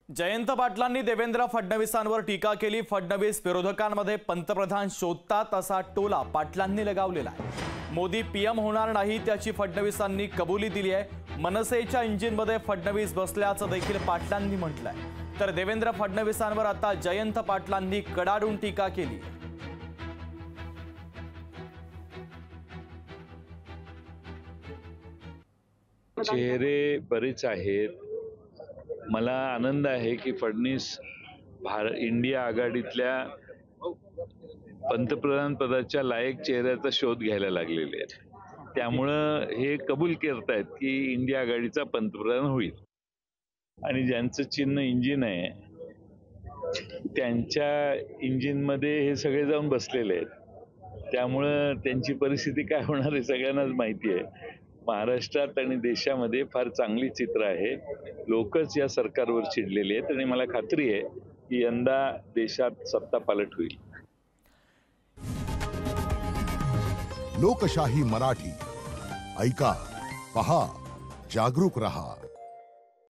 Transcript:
जयंत पाटलांनी देवेंद्र फडणवीसांवर टीका केली। फडणवीस विरोधकांमध्ये पंतप्रधान शोधतात असा टोला पाटलांनी लगावलेला आहे। मोदी पीएम होणार नाही त्याची फडणवीसांनी कबुली दिली आहे। मनसेच्या इंजिनमध्ये फडणवीस बसल्याचं देखील पाटलांनी म्हटलंय। तर देवेंद्र फडणवीसांवर आता जयंत पाटलांनी कडाडून टीका केली। चेहरे बरेच आहेत। मला आनंद आहे की फडणवीस इंडिया आघाडीतल्या पंतप्रधान पदाच्या लायक चेहऱ्याचा शोध घ्यायला लागलेले आहेत। त्यामुळं हे कबूल करतायत की इंडिया आघाडीचा पंतप्रधान होईल। आणि ज्यांचं चिन्ह इंजिन आहे त्यांच्या इंजिनमध्ये हे सगळे जाऊन बसलेले आहेत। त्यामुळं त्यांची परिस्थिती काय होणार आहे सगळ्यांनाच माहिती आहे। महाराष्ट्रात आणि देशामध्ये फार चांगली चित्र आहे। लोकच या सरकारवर चिडलेले आहेत आणि मला खात्री आहे की यंदा देशात सत्ता पालट होईल। लोकशाही मराठी ऐका, पहा, जागरूक रहा।